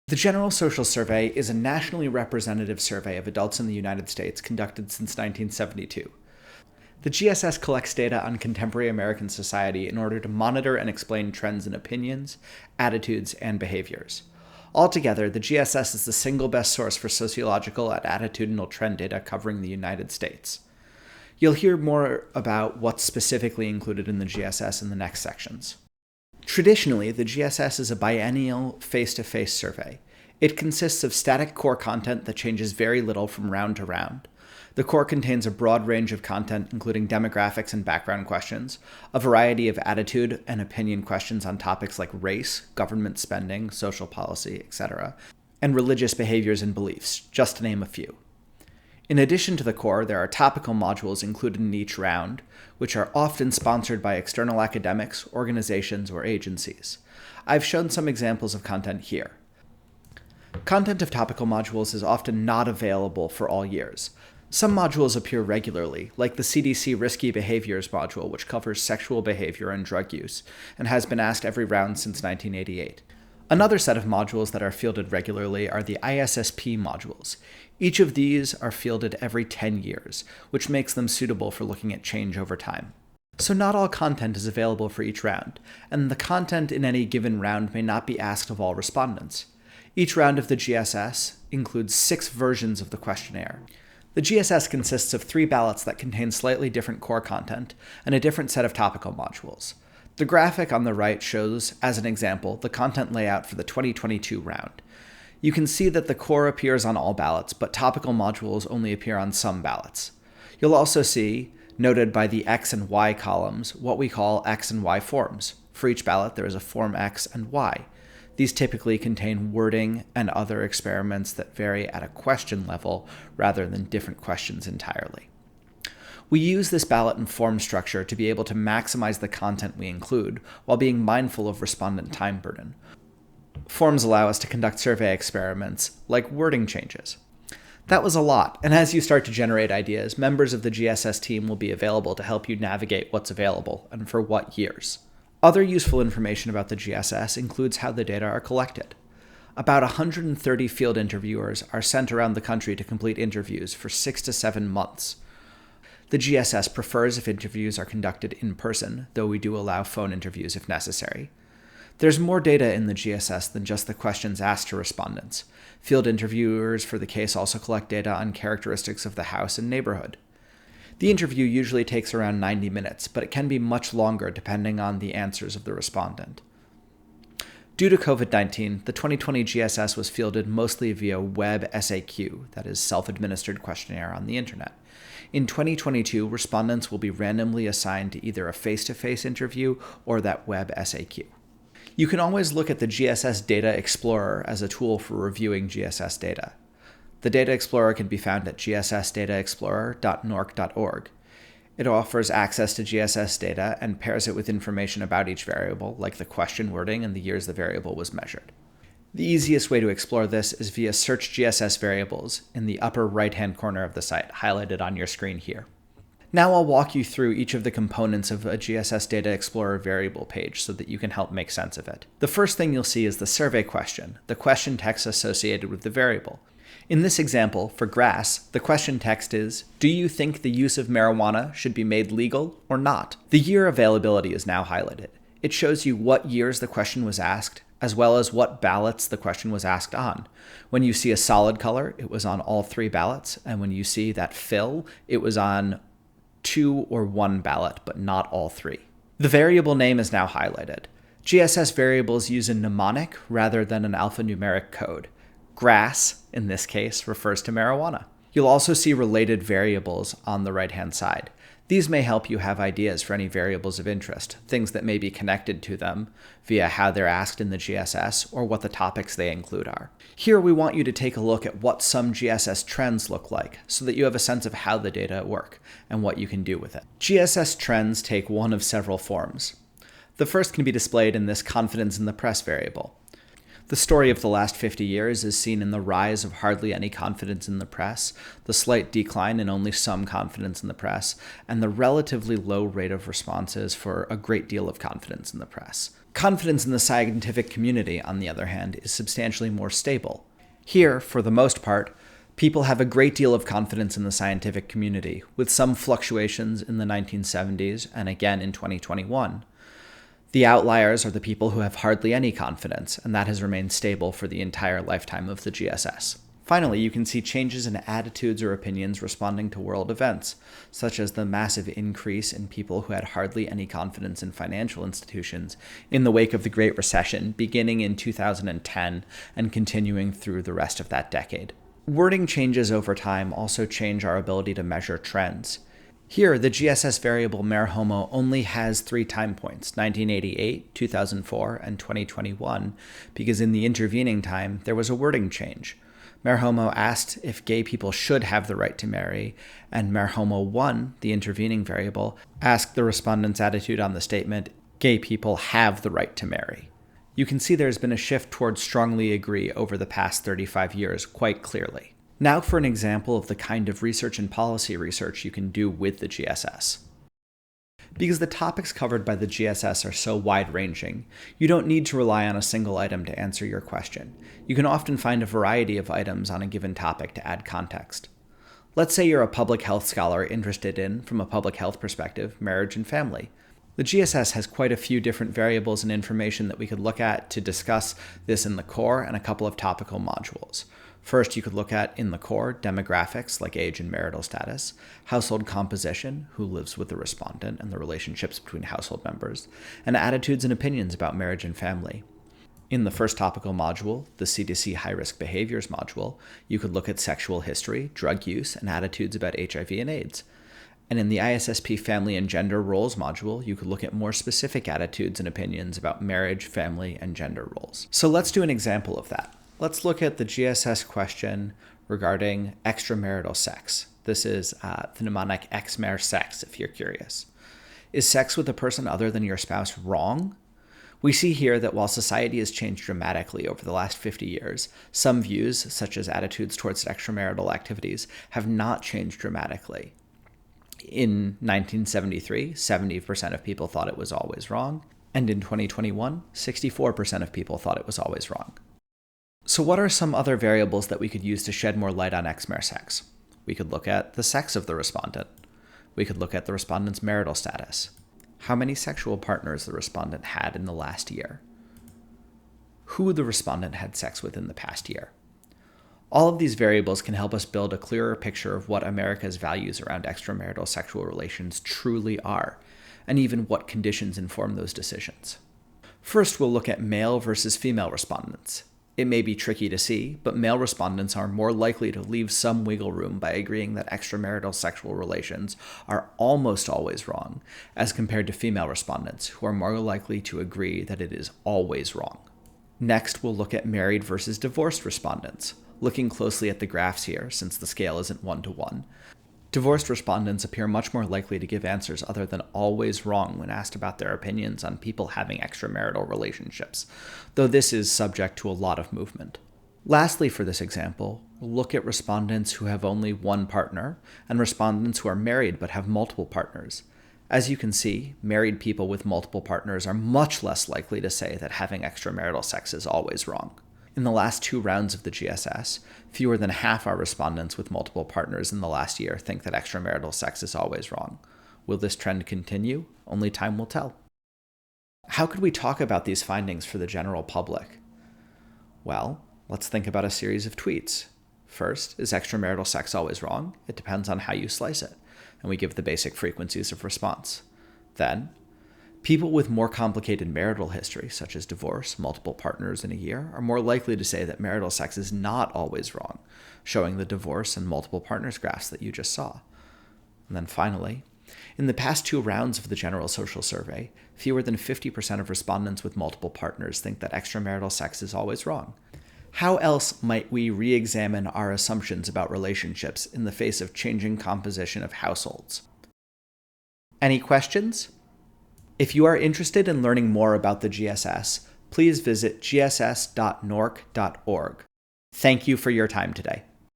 The General Social Survey is a nationally representative survey of adults in the United States conducted since 1972. The GSS collects data on contemporary American society in order to monitor and explain trends in opinions, attitudes, and behaviors. Altogether, the GSS is the single best source for sociological and attitudinal trend data covering the United States. You'll hear more about what's specifically included in the GSS in the next sections. Traditionally, the GSS is a biennial face-to-face survey. It consists of static core content that changes very little from round to round. The core contains a broad range of content, including demographics and background questions, a variety of attitude and opinion questions on topics like race, government spending, social policy, etc., and religious behaviors and beliefs, just to name a few. In addition to the core, there are topical modules included in each round, which are often sponsored by external academics, organizations, or agencies. I've shown some examples of content here. Content of topical modules is often not available for all years. Some modules appear regularly, like the CDC Risky Behaviors module, which covers sexual behavior and drug use, and has been asked every round since 1988. Another set of modules that are fielded regularly are the ISSP modules. Each of these are fielded every 10 years, which makes them suitable for looking at change over time. So not all content is available for each round, and the content in any given round may not be asked of all respondents. Each round of the GSS includes 6 versions of the questionnaire. The GSS consists of 3 ballots that contain slightly different core content and a different set of topical modules. The graphic on the right shows, as an example, the content layout for the 2022 round. You can see that the core appears on all ballots, but topical modules only appear on some ballots. You'll also see, noted by the X and Y columns, what we call X and Y forms. For each ballot, there is a form X and Y. These typically contain wording and other experiments that vary at a question level rather than different questions entirely. We use this ballot and form structure to be able to maximize the content we include while being mindful of respondent time burden. Forms allow us to conduct survey experiments, like wording changes. That was a lot, and as you start to generate ideas, members of the GSS team will be available to help you navigate what's available and for what years. Other useful information about the GSS includes how the data are collected. About 130 field interviewers are sent around the country to complete interviews for 6 to 7 months. The GSS prefers if interviews are conducted in person, though we do allow phone interviews if necessary. There's more data in the GSS than just the questions asked to respondents. Field interviewers for the case also collect data on characteristics of the house and neighborhood. The interview usually takes around 90 minutes, but it can be much longer depending on the answers of the respondent. Due to COVID-19, the 2020 GSS was fielded mostly via web SAQ, that is, self-administered questionnaire on the internet. In 2022, respondents will be randomly assigned to either a face-to-face interview or that web SAQ. You can always look at the GSS Data Explorer as a tool for reviewing GSS data. The Data Explorer can be found at gssdataexplorer.norc.org. It offers access to GSS data and pairs it with information about each variable, like the question wording and the years the variable was measured. The easiest way to explore this is via Search GSS Variables in the upper right-hand corner of the site, highlighted on your screen here. Now I'll walk you through each of the components of a GSS Data Explorer variable page so that you can help make sense of it. The first thing you'll see is the survey question, the question text associated with the variable. In this example, for grass, the question text is, do you think the use of marijuana should be made legal or not? The year availability is now highlighted. It shows you what years the question was asked, as well as what ballots the question was asked on. When you see a solid color, it was on all 3 ballots, and when you see that fill, it was on 2 or 1 ballot, but not all 3. The variable name is now highlighted. GSS variables use a mnemonic rather than an alphanumeric code. Grass, in this case, refers to marijuana. You'll also see related variables on the right-hand side. These may help you have ideas for any variables of interest, things that may be connected to them via how they're asked in the GSS or what the topics they include are. Here we want you to take a look at what some GSS trends look like so that you have a sense of how the data work and what you can do with it. GSS trends take one of several forms. The first can be displayed in this confidence in the press variable. The story of the last 50 years is seen in the rise of hardly any confidence in the press, the slight decline in only some confidence in the press, and the relatively low rate of responses for a great deal of confidence in the press. Confidence in the scientific community, on the other hand, is substantially more stable. Here, for the most part, people have a great deal of confidence in the scientific community, with some fluctuations in the 1970s and again in 2021. The outliers are the people who have hardly any confidence, and that has remained stable for the entire lifetime of the GSS. Finally, you can see changes in attitudes or opinions responding to world events, such as the massive increase in people who had hardly any confidence in financial institutions in the wake of the Great Recession, beginning in 2010 and continuing through the rest of that decade. Wording changes over time also change our ability to measure trends. Here, the GSS variable mer homo only has 3 time points, 1988, 2004, and 2021, because in the intervening time, there was a wording change. Mer homo asked if gay people should have the right to marry, and mer homo 1, the intervening variable, asked the respondent's attitude on the statement, gay people have the right to marry. You can see there's been a shift towards strongly agree over the past 35 years quite clearly. Now for an example of the kind of research and policy research you can do with the GSS. Because the topics covered by the GSS are so wide-ranging, you don't need to rely on a single item to answer your question. You can often find a variety of items on a given topic to add context. Let's say you're a public health scholar interested in, from a public health perspective, marriage and family. The GSS has quite a few different variables and information that we could look at to discuss this in the core and a couple of topical modules. First, you could look at, in the core, demographics like age and marital status, household composition, who lives with the respondent and the relationships between household members, and attitudes and opinions about marriage and family. In the first topical module, the C2C high-risk behaviors module, you could look at sexual history, drug use, and attitudes about HIV and AIDS. And in the ISSP family and gender roles module, you could look at more specific attitudes and opinions about marriage, family, and gender roles. So let's do an example of that. Let's look at the GSS question regarding extramarital sex. This is the mnemonic exmer sex, if you're curious. Is sex with a person other than your spouse wrong? We see here that while society has changed dramatically over the last 50 years, some views, such as attitudes towards extramarital activities, have not changed dramatically. In 1973, 70% of people thought it was always wrong, and in 2021, 64% of people thought it was always wrong. So what are some other variables that we could use to shed more light on exmer sex? We could look at the sex of the respondent. We could look at the respondent's marital status. How many sexual partners the respondent had in the last year. Who the respondent had sex with in the past year. All of these variables can help us build a clearer picture of what America's values around extramarital sexual relations truly are, and even what conditions inform those decisions. First, we'll look at male versus female respondents. It may be tricky to see, but male respondents are more likely to leave some wiggle room by agreeing that extramarital sexual relations are almost always wrong, as compared to female respondents, who are more likely to agree that it is always wrong. Next, we'll look at married versus divorced respondents. Looking closely at the graphs here, since the scale isn't 1-to-1, divorced respondents appear much more likely to give answers other than always wrong when asked about their opinions on people having extramarital relationships, though this is subject to a lot of movement. Lastly, for this example, we'll look at respondents who have only one partner and respondents who are married but have multiple partners. As you can see, married people with multiple partners are much less likely to say that having extramarital sex is always wrong. In the last 2 rounds of the GSS, fewer than half our respondents with multiple partners in the last year think that extramarital sex is always wrong. Will this trend continue? Only time will tell. How could we talk about these findings for the general public? Well, let's think about a series of tweets. First, is extramarital sex always wrong? It depends on how you slice it, and we give the basic frequencies of response. Then, people with more complicated marital history, such as divorce, multiple partners in a year, are more likely to say that marital sex is not always wrong, showing the divorce and multiple partners graphs that you just saw. And then finally, in the past 2 rounds of the General Social Survey, fewer than 50% of respondents with multiple partners think that extramarital sex is always wrong. How else might we re-examine our assumptions about relationships in the face of changing composition of households? Any questions? If you are interested in learning more about the GSS, please visit gss.norc.org. Thank you for your time today.